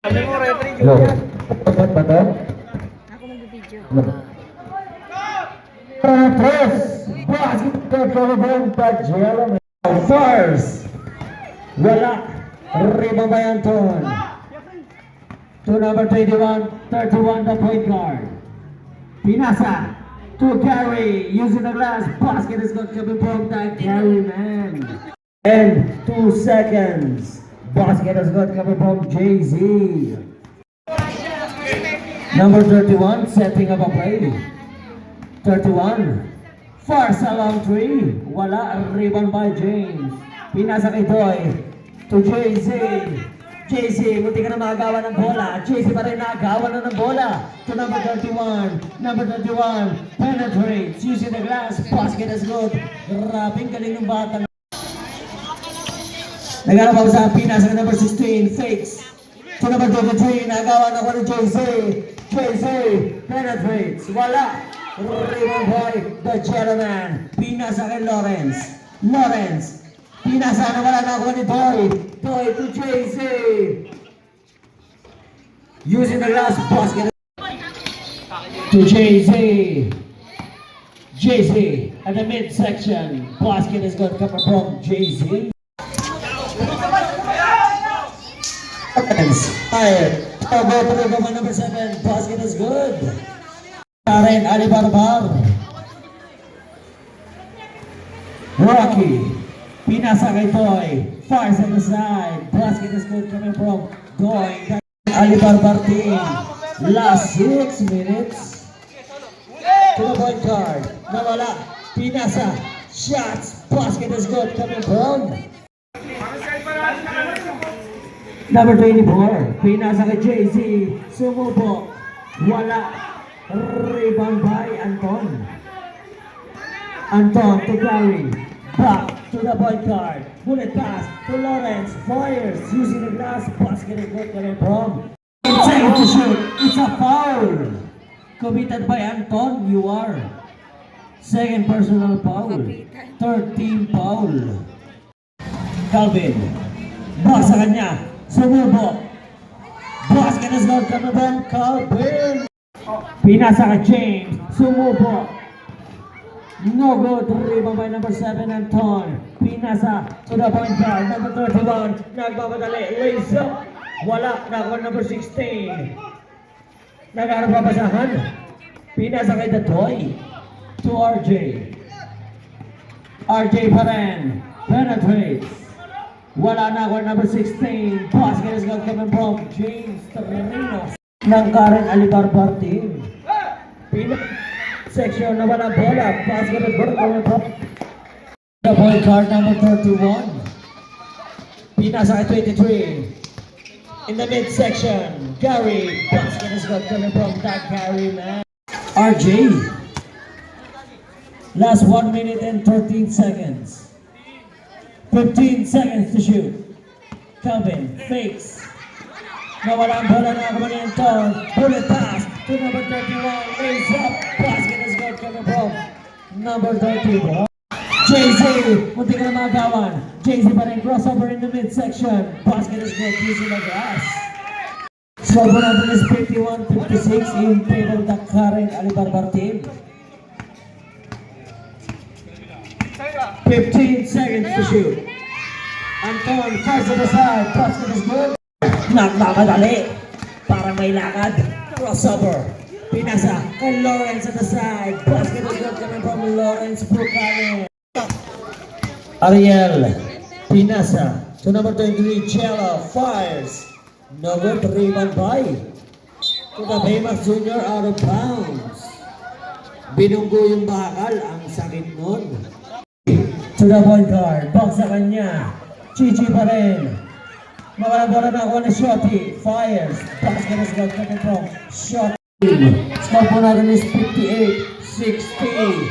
Hello. Dapat ba to? Ako mag-video. Tres. Basket from Pajero. First. Wala. Rebound by Anton. To number 21, 31, the point guard. Pinasa. To carry. Using the glass. Basket is going to come from that carry man. And 2 seconds. Basket has got coming from Jay-Z. Number 31, setting up a play. 31. Far salong 3. Wala, rebound by James. Pinasa kay Toy. To Jay-Z. Jay-Z, munti ka na makagawa ng bola. Jay-Z pa rin nakagawa na ng bola. To number 31. Number 31, penetrates. Using the glass. Basket is good. Grabing galing ng batang. Nagarabaw sa Pinasa number 16, fakes. To number 23, nagawa na ko ni Jay-Z. Jay-Z penetrates. Wala. Rebound by the gentleman. Pinasa kay Lawrence. Lawrence. Pinasa na wala na ako ni Toy. Toy to Jay-Z. Using the glass basket. To Jay-Z. Jay-Z at the midsection. Basket is going to come from Jay-Z. Fired. Go to the number 7. Basket is good. Karen Alibarbar. Rocky. Pinasa kay Toy. Far on the side. Basket is good coming from Doy. Alibarbar team. Last 6 minutes. To the point guard. Nawala. Pinasa. Shots. Basket is good coming from number 24, pinasa kay Jay-Z, sumubo, wala, rebound by Anton. Anton to Gary, back to the point guard, bullet pass to Lawrence, fires, using the glass, basket is good coming from. Second to shoot, it's a foul. Committed by Anton, you are. Second personal foul, third team foul. Calvin, basa kanya. Sumubo. Basket is not coming from Calvin. Pinasa ka James. Sumubo. No good. Rebound by number 7, Anton. Pinasa to the point guard. Number 31. Nagmamadali. Lays up. Wala. Nakakuha number 16. Nag-arap papasahan. Pinasa kay Datoy. To RJ. RJ pa rin. Penetrates. Wala na ako number 16. Basket is going coming from James Terreno ng Karen Alibarbar team. Section na wala bola. Basket is going coming from the point guard number 31. Pinasa kay 23. In the midsection, Gary. Basket is going coming from that Gary man. RJ. Last 1 minute and 13 seconds. 15 seconds to shoot. Calvin fakes. Nawala ang bola na ako ni Anton. Bullet pass to number 31. Lays up. Basket is good coming from number 31. Jay-Z. Munti ka na magawan. Jay-Z pa rin crossover in the midsection. Basket is good using the glass. Score po natin is 51-56 in favor of the Karen Alibarbar team. 15 seconds to shoot. Anton, first on the side. Basket is good. Nagmamadali. Parang may lakad. Crossover. Pinasa kay Lawrence on the side. Basket is good coming from Lawrence Buchanan. Ariel. Pinasa to number 23. Jello fires. No good. Rebound by. To the famous junior out of bounds. Binunggo yung bakal. Ang sakit nun. To the point guard, box sa kanya. Chichi pa rin. Nawala na ako ni Shotty. Fires. Basket is good coming from Shotty. Score po natin is 58-60.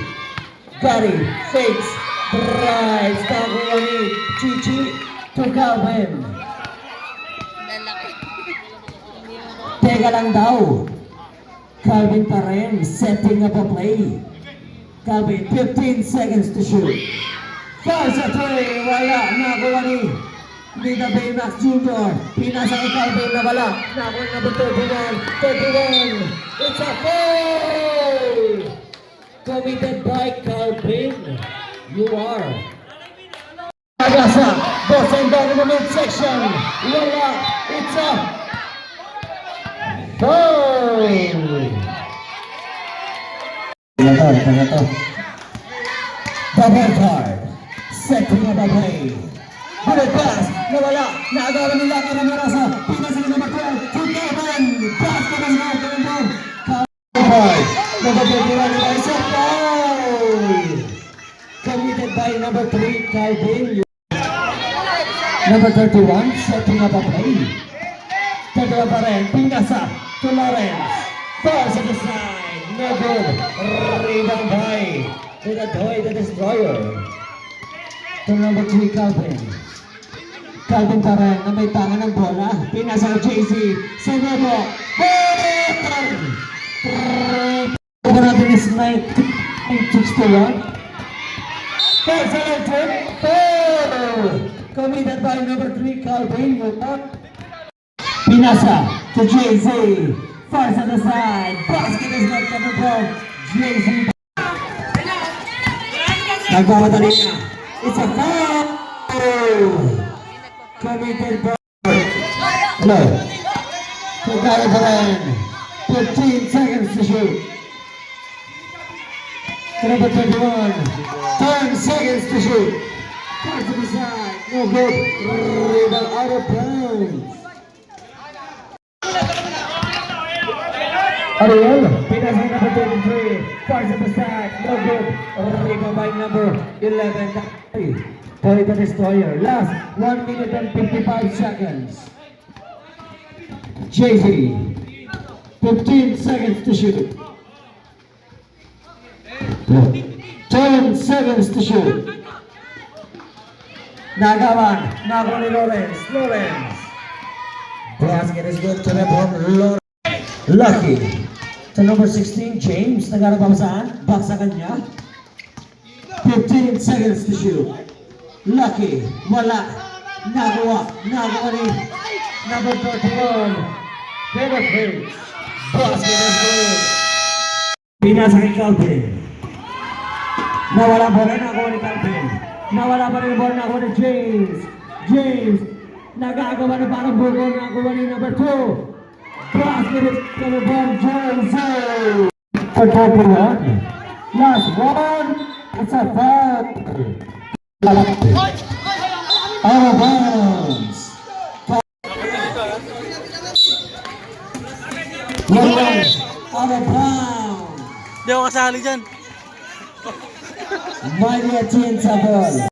Gary fakes. Drives. Tago ni Chichi to Calvin. Teka lang daw. Calvin pa rin. Setting up a play. Calvin, 15 seconds to shoot. Fires at 3, wala, nakuha ni Nita Baymax Jr. Pinasa kay Calvin na wala. Nakuha na ba 31? 31. It's a foul! Committed by Calvin. You are. Agasa. Bossing down in the midsection. Wala. It's a foul! Ito. Double card. Setting up a play. Good pass. Nawala. Naagawan nila kay Ramirasa. Pinasa na naman 12. To Kevin. Pass to the side. Card. Number 21. It's a foul. Committed by number 3, Calvin. Number 31. Setting up a play. Tagawa pa rin. Pinasa to Lawrence. Pass to the side. No good. Rebound by Toy the Destroyer. To number 3, Calvin. Calvin pa rin na may tangan ng bola. Pinasa ko JC. Sa nebo. Over natin is 9-6-1. Pass electric. Committed by number 3, Calvin. Pinasa to JC. Far sa the side. Basket is not coming from JC. Nagmamadali na. It's a foul! Committed by... Hello. Kagaya pa rin. 15 seconds to shoot. To number 21. 10 seconds to shoot. Far to the side. No good. Rebound out of bounds. Ariel, pinasa number 23, far to the side, no good. Rebound by number 11, Toy the Destroyer. Last 1 minute and 55 seconds. JZ, 15 seconds to shoot. 10 seconds to shoot. Nagawan, Nago ni Lawrence. Basket is good to the ball. Lucky. To number 16, James. Nagharap pa saan? Back sa kanya. 15 seconds to shoot. Lucky. Wala. Nagawa ni number 31. Benefits. Basket is good. Pinasa kay Calvin. Nawala bola. Nagawa ni Calvin. Nawala pa rin bola. Nagawa ni James. Nagagawa na parang bugo. Nagawa ni number 2. Basket is coming from Johnson. For 41. Last one. It's a foul. Out of bounds. Out of bounds. Hindi ako kasali dyan. Mighty Atienza ball.